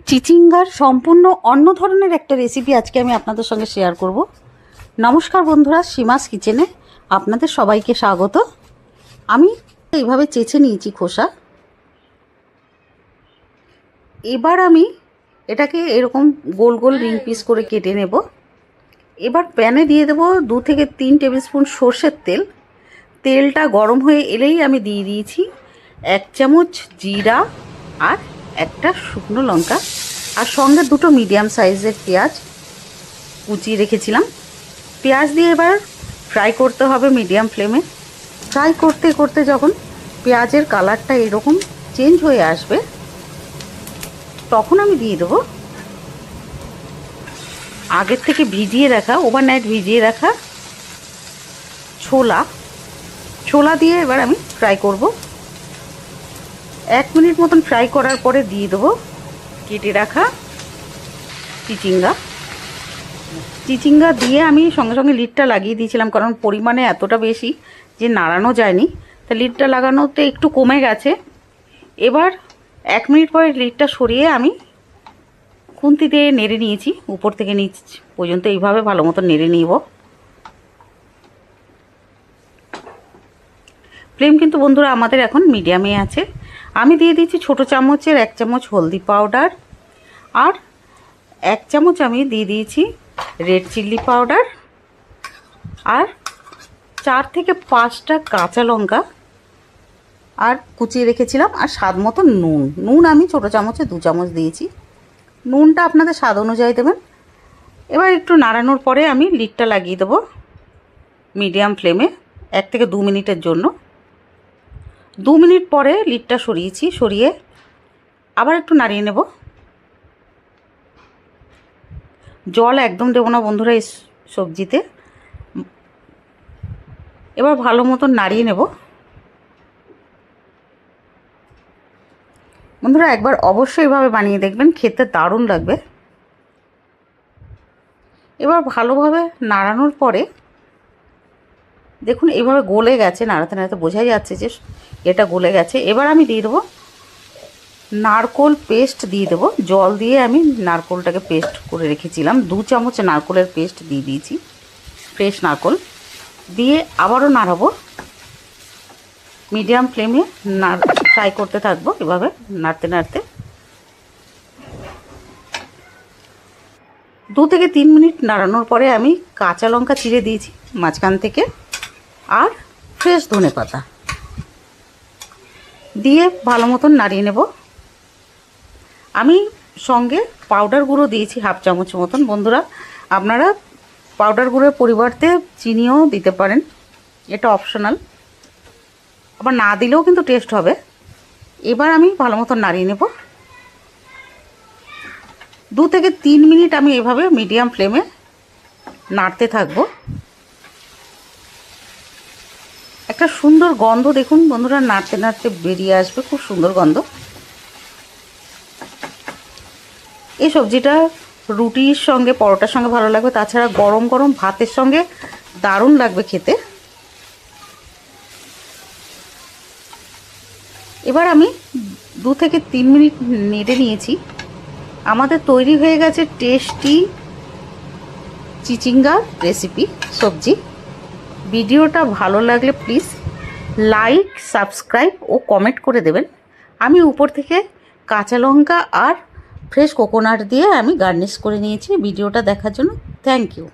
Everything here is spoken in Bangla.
চিচিঙ্গার সম্পূর্ণ অন্য ধরনের একটা রেসিপি আজকে আমি আপনাদের সঙ্গে শেয়ার করব। নমস্কার বন্ধুরা, সীমাস কিচেনে আপনাদের সবাইকে স্বাগত। আমি এইভাবে চেঁচে নিয়েছি খোসা। এবার আমি এটাকে এরকম গোল গোল রিং পিস করে কেটে নেব। এবার প্যানে দিয়ে দেবো 2 থেকে 3 টেবিল স্পুন সর্ষের তেল। তেলটা গরম হয়ে এলেই আমি দিয়ে দিয়েছি 1 চামচ জিরা আর একটা শুকনো লঙ্কা, আর সঙ্গে 2টো মিডিয়াম সাইজের পেঁয়াজ কুচিয়ে রেখেছিলাম। পেঁয়াজ দিয়ে এবার ফ্রাই করতে হবে মিডিয়াম ফ্লেমে। ফ্রাই করতে করতে যখন পেঁয়াজের কালারটা এরকম চেঞ্জ হয়ে আসবে, তখন আমি দিয়ে দেবো আগের থেকে ভিজিয়ে রাখা, ওভারনাইট ভিজিয়ে রাখা ছোলা দিয়ে এবার আমি ফ্রাই করব। 1 মিনিট মতন ফ্রাই করার পরে দিয়ে দেবো কেটে রাখা চিচিঙ্গা দিয়ে আমি সঙ্গে সঙ্গে লিডটা লাগিয়ে দিয়েছিলাম, কারণ পরিমাণে এতটা বেশি যে নাড়ানো যায়নি, তা লিডটা লাগানোতে একটু কমে গেছে। এবার 1 মিনিট পরে লিডটা সরিয়ে আমি খুন্তি দিয়ে নেড়ে নিয়েছি, উপর থেকে নিচ পর্যন্ত এইভাবে ভালো মতো নেড়ে নিব। ফ্লেম কিন্তু বন্ধুরা আমাদের এখন মিডিয়ামে আছে। আমি দিয়ে দিয়েছি ছোটো চামচের 1 চামচ হলদি পাউডার, আর 1 চামচ আমি দিয়ে দিয়েছি রেড চিলি পাউডার, আর 4 থেকে 5টা কাঁচা লঙ্কা আর কুচিয়ে রেখেছিলাম, আর স্বাদ মতো নুন আমি ছোটো চামচে 2 চামচ দিয়েছি। নুনটা আপনাদের স্বাদ অনুযায়ী দেবেন। এবার একটু নাড়ানোর পরে আমি লিডটা লাগিয়ে দেবো মিডিয়াম ফ্লেমে 1 থেকে 2 মিনিটের জন্য। 2 মিনিট পরে লিডটা সরিয়ে আবার একটু নাড়িয়ে নেব। জল একদম দেবো না বন্ধুরা এই সবজিতে। এবার ভালো মতন নাড়িয়ে নেব। বন্ধুরা একবার অবশ্যই এভাবে বানিয়ে দেখবেন, খেতে দারুণ লাগবে। এবার ভালোভাবে নাড়ানোর পরে দেখুন এইভাবে গলে গেছে, নাড়াতে নাড়াতে বোঝাই যাচ্ছে যে এটা গলে গেছে। এবার আমি দিয়ে দেবো নারকোল পেস্ট দিয়ে দেবো। জল দিয়ে আমি নারকোলটাকে পেস্ট করে রেখেছিলাম, 2 চামচ নারকোলের পেস্ট দিয়ে দিয়েছি, ফ্রেশ নারকোল দিয়ে আবারও নাড়াবো। মিডিয়াম ফ্লেমে ফ্রাই করতে থাকবো এভাবে নাড়তে নাড়তে। 2 থেকে 3 মিনিট নাড়ানোর পরে আমি কাঁচা লঙ্কা চিড়ে দিয়েছি মাঝখান থেকে, আর ফ্রেশ ধনেপাতা দিয়ে ভালো মতন নাড়িয়ে নেব। আমি সঙ্গে পাউডার গুঁড়ো দিয়েছি 1/2 চামচ মতন। বন্ধুরা আপনারা পাউডার গুঁড়োর পরিবর্তে চিনিও দিতে পারেন, এটা অপশনাল, আবার না দিলেও কিন্তু টেস্ট হবে। এবার আমি ভালো মতন নাড়িয়ে নেব। 2 থেকে 3 মিনিট আমি এভাবে মিডিয়াম ফ্লেমে নাড়তে থাকবো। একটা সুন্দর গন্ধ দেখুন বন্ধুরা নাড়তে নাড়তে বেরিয়ে আসবে, খুব সুন্দর গন্ধ। এই সবজিটা রুটির সঙ্গে, পরোটার সঙ্গে ভালো লাগবে, তাছাড়া গরম গরম ভাতের সঙ্গে দারুণ লাগবে খেতে। এবার আমি 2 থেকে 3 মিনিট নেড়ে নিয়েছি। আমাদের তৈরি হয়ে গেছে টেস্টি চিচিঙ্গা রেসিপি সবজি। ভিডিওটা ভালো লাগলে প্লিজ লাইক, সাবস্ক্রাইব ও কমেন্ট করে দেবেন। আমি উপর থেকে কাঁচা লঙ্কা আর ফ্রেশ কোকোনাট দিয়ে আমি গার্নিশ করে নিয়েছি। ভিডিওটা দেখার জন্য থ্যাংক ইউ।